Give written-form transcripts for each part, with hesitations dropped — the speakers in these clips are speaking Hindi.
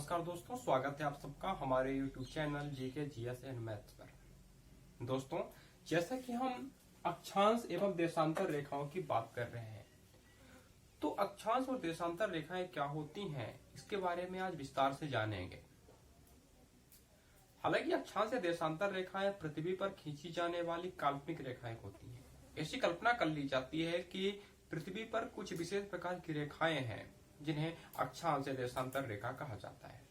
नमस्कार दोस्तों, स्वागत है आप सबका हमारे YouTube channel GK GS and maths पर। दोस्तों, जैसा कि हम अक्षांश एवं देशांतर रेखाओं की बात कर रहे हैं, तो अक्षांश और देशांतर रेखाएं क्या होती हैं, इसके बारे में आज विस्तार से जानेंगे। हालांकि अक्षांश या देशांतर रेखाएं पृथ्वी पर खींची जाने वाली काल्पनिक रेखाएं होती हैं। ऐसी कल्पना कर ली जाती है कि पृथ्वी पर कुछ विशेष प्रकार की रेखाएं हैं जिन्हें अक्षांश या देशांतर रेखा कहा जाता है।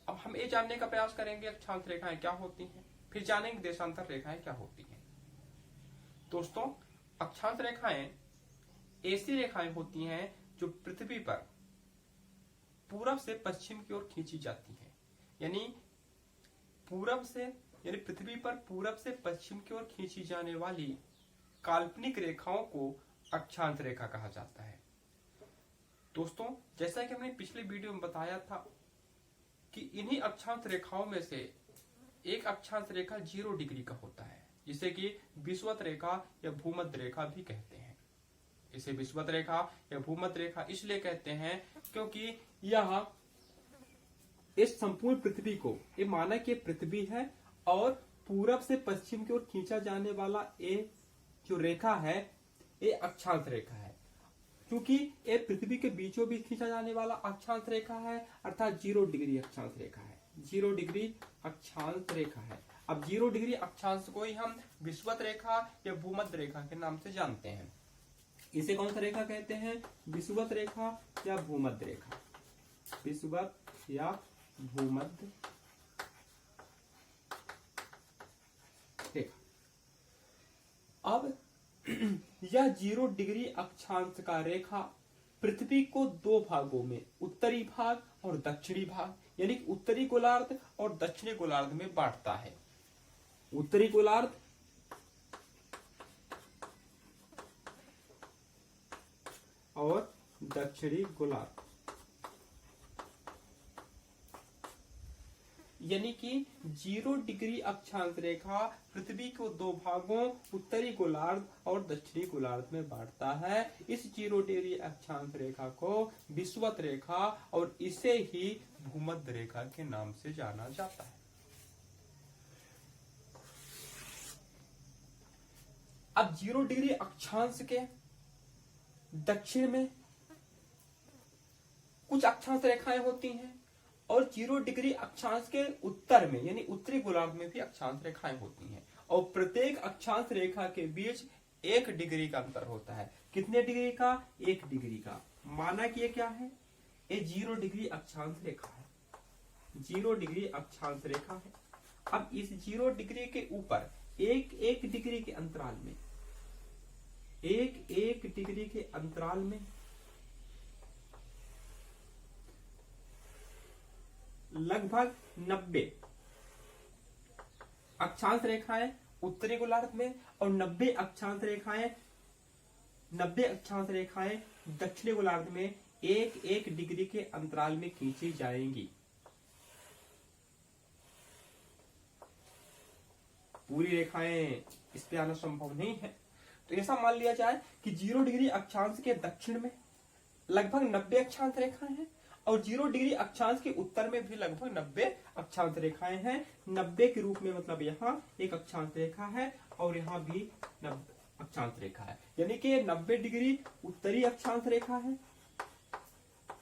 अब हम ये जानने का प्रयास करेंगे अक्षांश रेखाएं क्या होती हैं, फिर जानेंगे देशांतर रेखाएं क्या होती हैं। दोस्तों, अक्षांश रेखाएं ऐसी रेखाएं होती हैं जो पृथ्वी पर पूरब से पश्चिम की ओर खींची जाती हैं। यानी पृथ्वी पर पूरब से पश्चिम की ओर खींची जाने वाली काल्पनिक रेखाओं को अक्षांश रेखा कहा जाता है। दोस्तों, जैसा कि हमने पिछले वीडियो में बताया था कि इन्हीं अक्षांश रेखाओं में से एक अक्षांश रेखा 0 डिग्री का होता है, जिसे कि विषुवत रेखा या भूमध्य रेखा भी कहते हैं। इसे विषुवत रेखा या भूमध्य रेखा इसलिए कहते हैं क्योंकि यह इस संपूर्ण पृथ्वी को, ये माना कि पृथ्वी है और पूरब से पश्चिम की ओर खींचा जाने वाला ये जो रेखा है ये अक्षांश रेखा है। क्योंकि ये पृथ्वी के बीचों बीच खींचा जाने वाला अक्षांश रेखा है, अर्थात 0 डिग्री अक्षांश रेखा है। 0 डिग्री अक्षांश रेखा है। अब 0 डिग्री अक्षांश को ही हम विषुवत रेखा या भूमध्य रेखा के नाम से जानते हैं। इसे कौन सा रेखा कहते हैं? विषुवत रेखा या भूमध्य रेखा। विषुवत या भूमध्य रेखा। अब यह 0 डिग्री अक्षांश का रेखा पृथ्वी को 2 भागों में, उत्तरी भाग और दक्षिणी भाग, यानी उत्तरी गोलार्ध और दक्षिणी गोलार्ध में बांटता है। उत्तरी गोलार्ध और दक्षिणी गोलार्ध, यानी कि 0 डिग्री अक्षांश रेखा पृथ्वी को 2 भागों, उत्तरी गोलार्ध और दक्षिणी गोलार्ध में बांटता है। इस 0 डिग्री अक्षांश रेखा को विषुवत रेखा और इसे ही भूमध्य रेखा के नाम से जाना जाता है। अब 0 डिग्री अक्षांश के दक्षिण में कुछ अक्षांश रेखाएं होती हैं और 0 डिग्री अक्षांश के उत्तर में, यानी उत्तरी गोलार्ध में भी अक्षांश रेखाएं होती हैं। और प्रत्येक अक्षांश रेखा के बीच 1 डिग्री का अंतर होता है। कितने डिग्री का? 1 डिग्री का। माना कि ये क्या है? ये 0 डिग्री अक्षांश रेखा है। 0 डिग्री अक्षांश रेखा है। अब इस 0 डिग्री के ऊपर 1 डिग्री के अंतराल में, 1 डिग्री के अंतराल में लगभग 90 अक्षांश रेखाएं उत्तरी गोलार्ध में और 90 अक्षांश रेखाएं दक्षिणी गोलार्ध में 1 डिग्री के अंतराल में खींची जाएंगी। पूरी रेखाएं इस पे आना संभव नहीं है। तो ऐसा मान लिया जाए कि 0 डिग्री अक्षांश के दक्षिण में लगभग 90 अक्षांश रेखाएं हैं और 0 डिग्री अक्षांश के उत्तर में भी लगभग 90 अक्षांश रेखाएं हैं। 90 के रूप में मतलब यहाँ एक अक्षांश रेखा है और यहाँ भी 90 अक्षांश रेखा है, यानी कि 90 डिग्री उत्तरी अक्षांश रेखा है,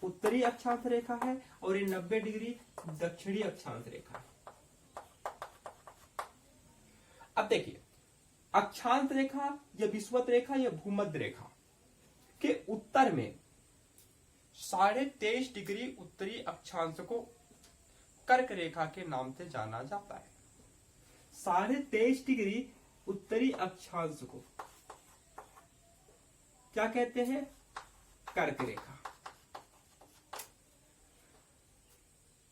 उत्तरी अक्षांश रेखा है और ये 90 डिग्री दक्षिणी अक्षांश रेखा है। अब देखिए, अक्षांश रेखा या विषुवत रेखा या भूमध्य रेखा के उत्तर में 23.5 डिग्री उत्तरी अक्षांश को कर्क रेखा के नाम से जाना जाता है। 23.5 डिग्री उत्तरी अक्षांश को क्या कहते हैं? कर्क रेखा।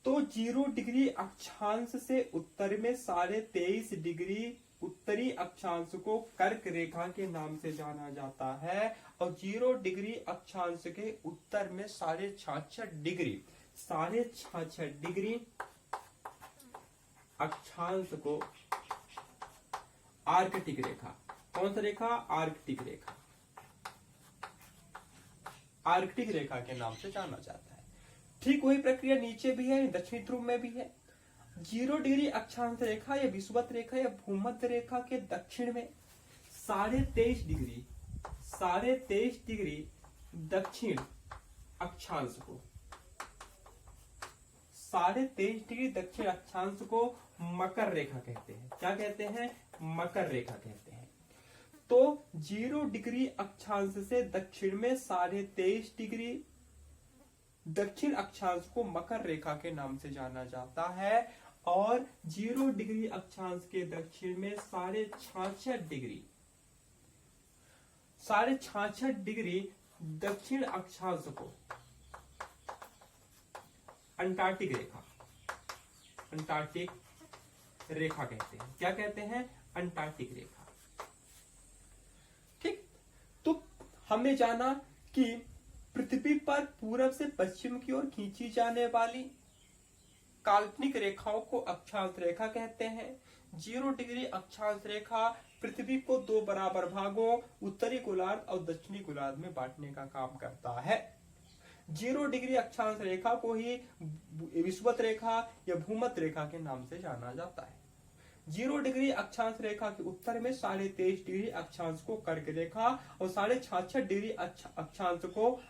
तो 0 डिग्री अक्षांश से उत्तर में 23.5 डिग्री उत्तरी अक्षांश को कर्क रेखा के नाम से जाना जाता है और 0 डिग्री अक्षांश के उत्तर में 66.5 डिग्री अक्षांश को आर्कटिक रेखा, कौन सा रेखा? आर्कटिक रेखा, आर्कटिक रेखा के नाम से जाना जाता है। ठीक वही प्रक्रिया नीचे भी है, दक्षिणी ध्रुव में भी है। 0 डिग्री अक्षांश रेखा या विषुवत रेखा या भूमध्य रेखा के दक्षिण में 23.5 डिग्री दक्षिण अक्षांश को 23.5 डिग्री दक्षिण अक्षांश को मकर रेखा कहते हैं। क्या कहते हैं? मकर रेखा कहते हैं। तो 0 डिग्री अक्षांश से दक्षिण में 23.5 डिग्री दक्षिण अक्षांश को मकर रेखा के नाम से जाना जाता है, और 0 डिग्री अक्षांश के दक्षिण में 66.5 डिग्री दक्षिण अक्षांश को अंटार्कटिक रेखा कहते हैं। क्या कहते हैं? अंटार्कटिक रेखा। ठीक, तो हमने जाना कि पृथ्वी पर पूरब से पश्चिम की ओर खींची जाने वाली काल्पनिक रेखाओं को अक्षांश रेखा कहते हैं। 0 डिग्री अक्षांश रेखा पृथ्वी को 2 बराबर भागों उत्तरी गोलार्ध और दक्षिणी गोलार्ध में बांटने का काम करता है। 0 डिग्री अक्षांश रेखा को ही विषुवत रेखा या भूमध्य रेखा के नाम से जाना जाता है। 0 डिग्री अक्षांश रेखा के उत्तर में 23.5 डिग्री अक्षांश को कर्क रेखा और 66.5 डिग्री अक्षांश को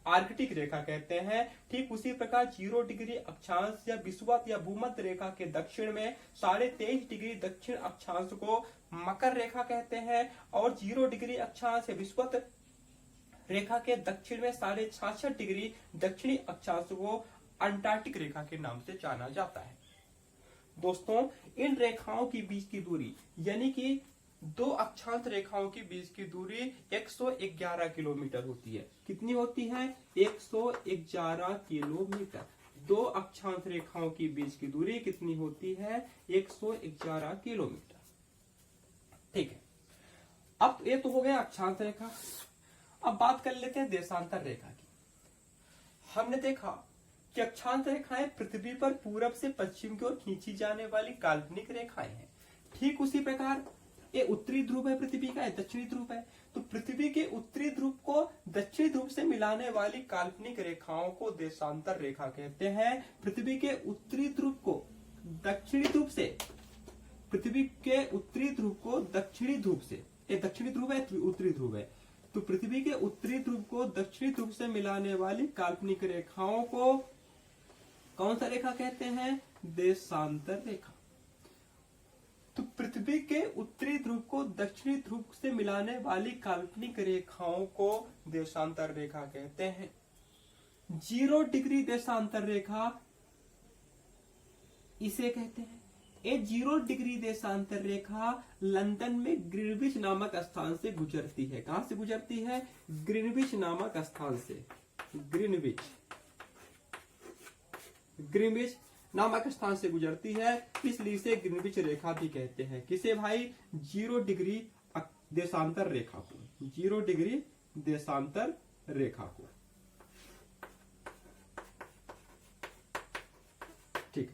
आर्कटिक रेखा कहते हैं। ठीक उसी प्रकार 0 डिग्री अक्षांश या विषुवत या भूमध्य रेखा के दक्षिण में 23.5 डिग्री दक्षिण अक्षांश को मकर रेखा कहते हैं, और 0 डिग्री अक्षांश या विषुवत रेखा के दक्षिण में 66.5 डिग्री दक्षिणी अक्षांश को अंटार्कटिक रेखा के नाम से जाना जाता है। दोस्तों, इन रेखाओं के बीच की दूरी यानी कि 2 अक्षांश रेखाओं के बीच की दूरी 111 किलोमीटर होती है। कितनी होती है? 111 किलोमीटर। 2 अक्षांश रेखाओं के बीच की दूरी कितनी होती है? 111 किलोमीटर। ठीक है, अब ये तो हो गया अक्षांश रेखा। अब बात कर लेते हैं देशांतर रेखा की। हमने देखा कि अक्षांश रेखाएं पृथ्वी पर पूरब से पश्चिम की ओर खींची जाने वाली काल्पनिक रेखाएं हैं। ठीक उसी प्रकार ये उत्तरी ध्रुव है पृथ्वी का, दक्षिणी ध्रुव है। तो पृथ्वी के उत्तरी ध्रुव को दक्षिणी ध्रुव से मिलाने वाली काल्पनिक रेखाओं को देशांतर रेखा कहते हैं। पृथ्वी के उत्तरी ध्रुव को दक्षिणी ध्रुव से, पृथ्वी के उत्तरी ध्रुव को दक्षिणी ध्रुव से, ये दक्षिणी ध्रुव है, उत्तरी ध्रुव है, तो पृथ्वी के उत्तरी ध्रुव को दक्षिणी ध्रुव से मिलाने वाली काल्पनिक रेखाओं को कौन सा रेखा कहते हैं? देशांतर रेखा। तो पृथ्वी के उत्तरी ध्रुव को दक्षिणी ध्रुव से मिलाने वाली काल्पनिक रेखाओं को देशांतर रेखा कहते हैं। 0 डिग्री देशांतर रेखा इसे कहते हैं। ये 0 डिग्री देशांतर रेखा लंदन में ग्रीनविच नामक स्थान से गुजरती है। कहां से गुजरती है? ग्रीनविच नामक स्थान से। ग्रीनविच नामक स्थान से गुजरती है, इसलिए इसे ग्रीनविच रेखा भी कहते हैं। किसे भाई? 0 डिग्री देशांतर रेखा को। 0 डिग्री देशांतर रेखा को। ठीक,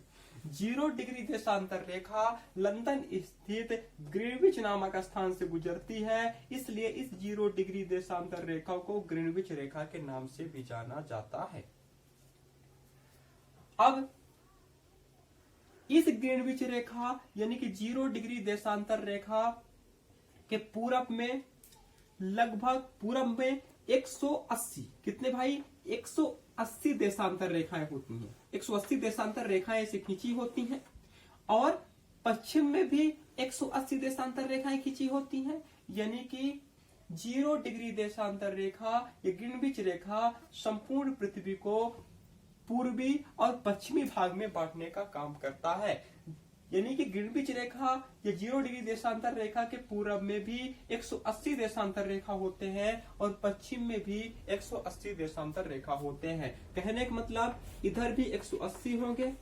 0 डिग्री देशांतर रेखा लंदन स्थित ग्रीनविच नामक स्थान से गुजरती है, इसलिए इस 0 डिग्री देशांतर रेखा को ग्रीनविच रेखा के नाम से भी जाना जाता है। अब इस ग्रीनविच रेखा यानी कि 0 डिग्री देशांतर रेखा के पूरब में लगभग पूरब में 180, कितने भाई? 180 देशांतर रेखाएं होती हैं। 180 देशांतर रेखाएं ऐसे खींची होती हैं, और पश्चिम में भी 180 देशांतर रेखाएं खींची होती हैं। यानी कि 0 डिग्री देशांतर रेखा या ग्रीनविच रेखा संपूर्ण पृथ्वी को पूर्वी और पश्चिमी भाग में बांटने का काम करता है। यानी कि ग्रीनविच रेखा या 0 डिग्री देशांतर रेखा के पूरब में भी 180 देशांतर रेखा होते हैं, और पश्चिम में भी 180 देशांतर रेखा होते हैं। कहने का मतलब इधर भी 180 होंगे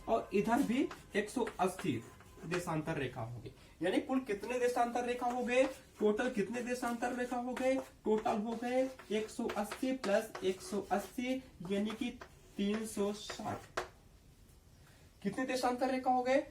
और इधर भी 180 देशांतर रेखा होंगे। यानी कुल कितने देशांतर रेखा हो गए? टोटल कितने देशांतर रेखा हो गए? टोटल हो गए 180 प्लस 180 यानी कि 360। कितने देशांतर रेखा हो गए?